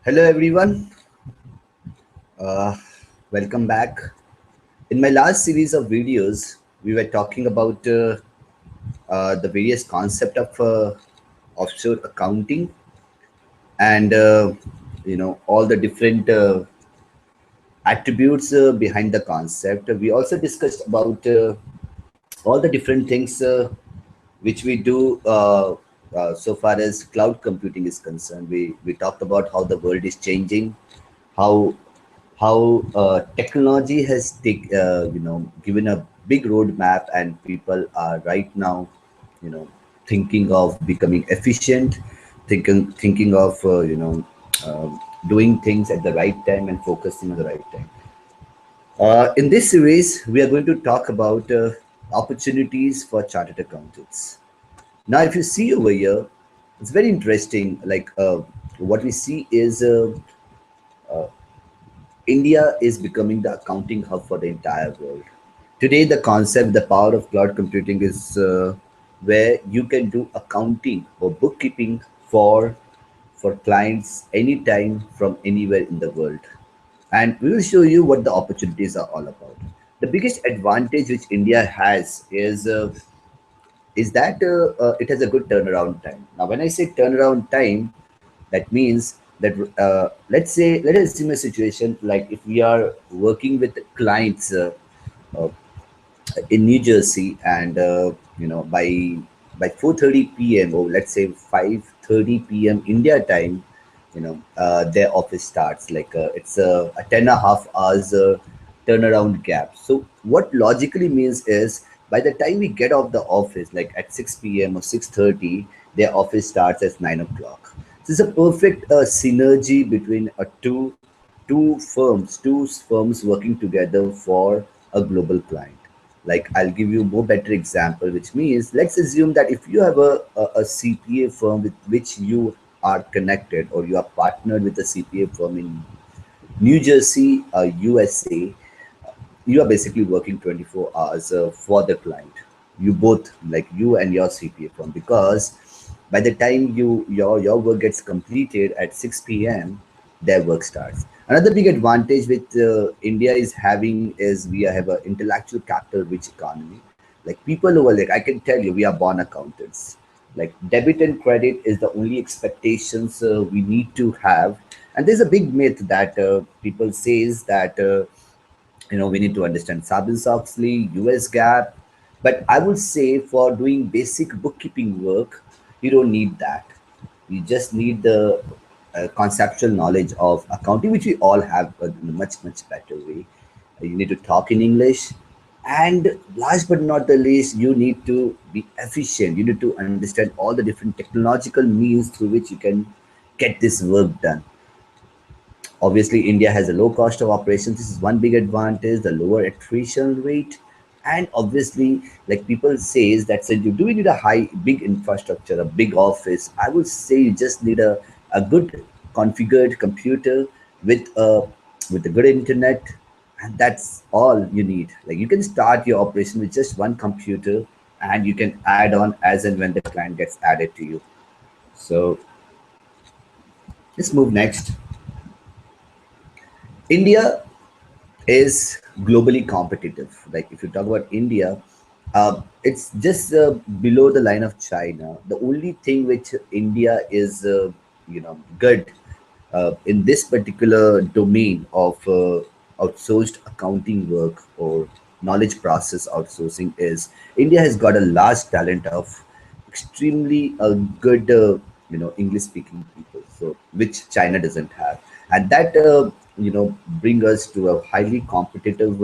Hello everyone, uh, welcome back. In my last series of videos, we were talking about the various concept of offshore accounting and all the different attributes behind the concept. We also discussed about all the different things which we do so far as cloud computing is concerned. We talked about how the world is changing, how technology has given a big roadmap, and people are right now you know thinking of becoming efficient, thinking of doing things at the right time and focusing on the right time. In this series, we are going to talk about opportunities for chartered accountants. Now, if you see over here, it's very interesting. What we see is India is becoming the accounting hub for the entire world. Today, the concept, the power of cloud computing is where you can do accounting or bookkeeping for clients anytime from anywhere in the world. And we will show you what the opportunities are all about. The biggest advantage which India has is that it has a good turnaround time. Now, when I say turnaround time, that means that let us assume a situation like if we are working with clients uh, in New Jersey, and by 4:30 p.m. or let's say 5:30 p.m. India time, their office starts. It's a 10.5 hours turnaround gap. So what logically means is by the time we get off the office, like at 6 p.m. or 6:30, their office starts at 9 o'clock. This is a perfect synergy between two firms working together for a global client. Like, I'll give you more better example, which means let's assume that if you have a CPA firm with which you are connected, or you are partnered with a CPA firm in New Jersey, USA, you are basically working 24 hours for the client. You both, like you and your CPA firm, because by the time your work gets completed at 6 p.m., their work starts. Another big advantage with India is having is we have an intellectual capital rich economy. Like, people over, like, I can tell you, we are born accountants. Like, debit and credit is the only expectations we need to have. And there's a big myth that people says that we need to understand Sarbanes-Oxley, US GAAP. But I would say for doing basic bookkeeping work, you don't need that. You just need the conceptual knowledge of accounting, which we all have, but in a much better way. You need to talk in English, and last but not the least, you need to be efficient. You need to understand all the different technological means through which you can get this work done. Obviously, India has a low cost of operations. This is one big advantage, the lower attrition rate. And obviously, like people says that said, you do need a big infrastructure, a big office. I would say you just need a good configured computer with a good internet, and that's all you need. Like, you can start your operation with just one computer, and you can add on as and when the client gets added to you. So let's move next. India is globally competitive. Like, if you talk about India, it's just below the line of China. The only thing which India is, good in this particular domain of outsourced accounting work or knowledge process outsourcing is India has got a large talent of extremely good, English speaking people, so which China doesn't have. And that, bring us to a highly competitive,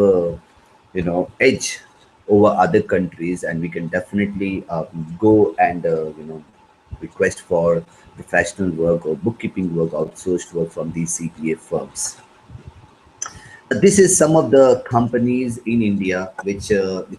edge over other countries, and we can definitely go and, request for professional work or bookkeeping work, outsourced work from these CPA firms. This is some of the companies in India which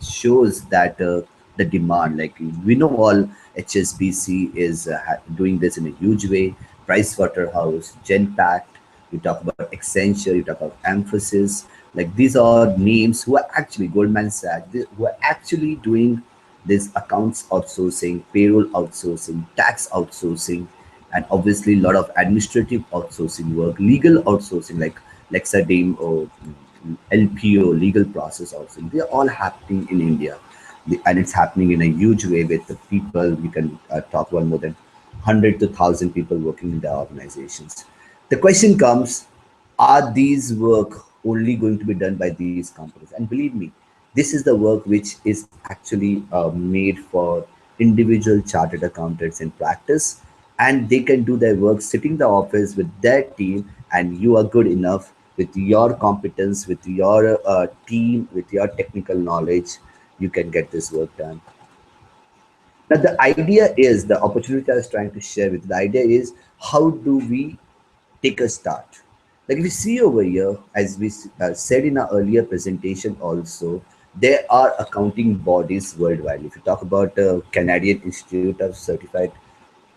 shows that the demand. Like, we know all, HSBC is doing this in a huge way. Price Waterhouse, Genpact. You talk about Accenture. You talk about Emphasis. Like, these are names who are actually Goldman Sachs, who are actually doing this accounts outsourcing, payroll outsourcing, tax outsourcing and obviously a lot of administrative outsourcing work, legal outsourcing like Lexadame or LPO, legal process outsourcing. They are all happening in India, and it's happening in a huge way with the people. We can talk about more than 100 to 1,000 people working in the organizations. The question comes: are these work only going to be done by these companies? And believe me, this is the work which is actually made for individual chartered accountants in practice, and they can do their work sitting in the office with their team, and you are good enough with your competence, with your team, with your technical knowledge, you can get this work done. Now, the idea is the opportunity I was trying to share with you, the idea is how do we take a start? Like if you see over here, as we said in our earlier presentation also, there are accounting bodies worldwide. If you talk about Canadian Institute of Certified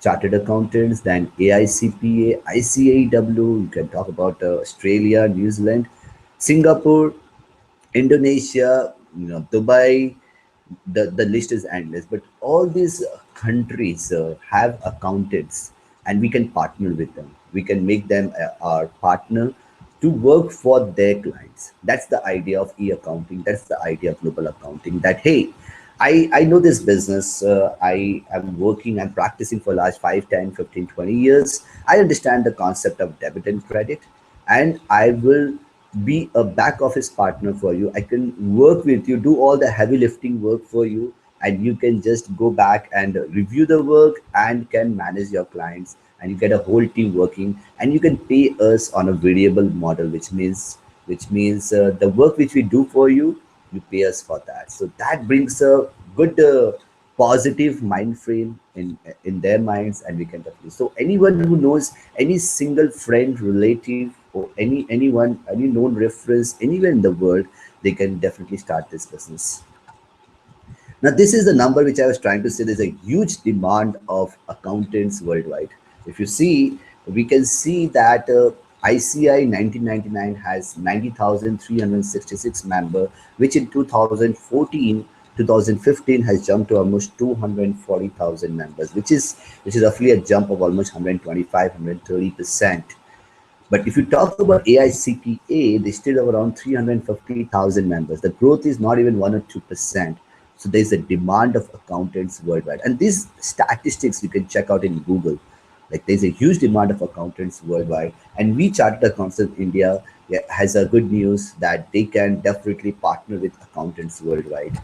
Chartered Accountants, then AICPA, ICAEW, you can talk about Australia, New Zealand, Singapore, Indonesia, Dubai, the list is endless. But all these countries have accountants, and we can partner with them. We can make them our partner to work for their clients. That's the idea of e-accounting. That's the idea of global accounting. That hey, I know this business. I am working and practicing for last 5, 10, 15, 20 years. I understand the concept of debit and credit, and I will be a back office partner for you. I can work with you, do all the heavy lifting work for you, and you can just go back and review the work and can manage your clients, and you get a whole team working, and you can pay us on a variable model, which means the work which we do for you, you pay us for that. So that brings a good positive mind frame in their minds, and we can definitely. So anyone who knows any single friend, relative, or any known reference anywhere in the world, they can definitely start this business. Now, this is the number which I was trying to say. There's a huge demand of accountants worldwide. If you see, we can see that ICI 1999 has 90,366 members, which in 2014, 2015 has jumped to almost 240,000 members, which is roughly a jump of almost 125, 130%. But if you talk about AICPA, they still have around 350,000 members. The growth is not even 1 or 2%. So there's a demand of accountants worldwide. And these statistics you can check out in Google. Like there's a huge demand of accountants worldwide. And we Chartered Accountants in India, yeah, has a good news that they can definitely partner with accountants worldwide.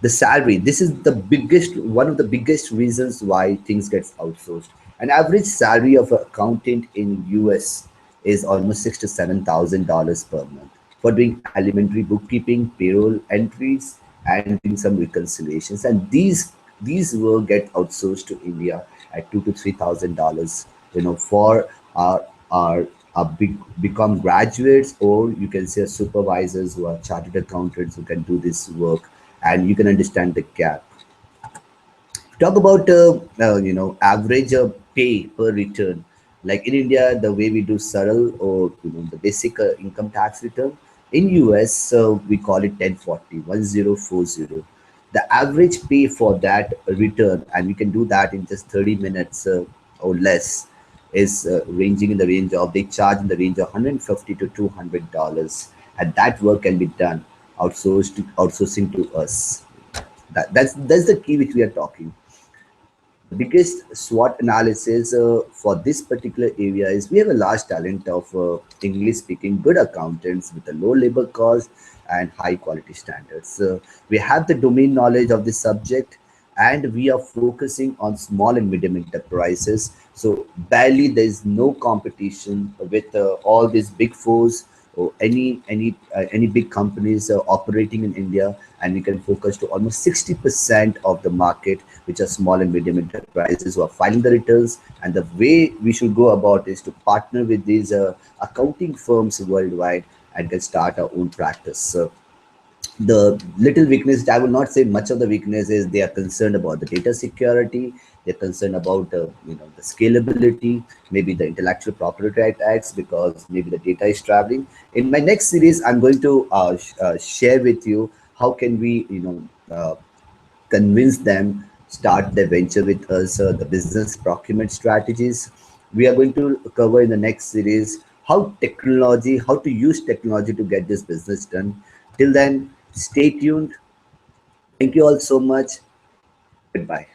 The salary, this is the biggest, one of the biggest reasons why things gets outsourced. An average salary of an accountant in US is almost $6 to $7,000 per month for doing elementary bookkeeping, payroll entries, and doing some reconciliations. And these will get outsourced to India at $2 to $3,000, for our become graduates, or you can say supervisors who are chartered accountants who can do this work, and you can understand the gap. Talk about average pay per return. Like in India, the way we do saral, or the basic income tax return. In US, we call it 1040, 1040. The average pay for that return, and we can do that in just 30 minutes or less, is ranging in the range of, they charge in the range of 150 to $200, and that work can be done outsourcing to us. That's the key which we are talking. The biggest SWOT analysis for this particular area is we have a large talent of English speaking good accountants with a low labor cost and high quality standards. We have the domain knowledge of the subject, and we are focusing on small and medium enterprises. So barely there is no competition with all these big fours or any big companies operating in India, and we can focus to almost 60% of the market, which are small and medium enterprises who are filing the returns. And the way we should go about is to partner with these accounting firms worldwide and can start our own practice. The little weakness, I will not say much of the weakness, is they are concerned about the data security, they're concerned about the scalability, maybe the intellectual property rights, because maybe the data is traveling. In my next series, I'm going to share with you how can we convince them start their venture with us, the business procurement strategies. We are going to cover in the next series how to use technology to get this business done. Till then, stay tuned. Thank you all so much. Goodbye.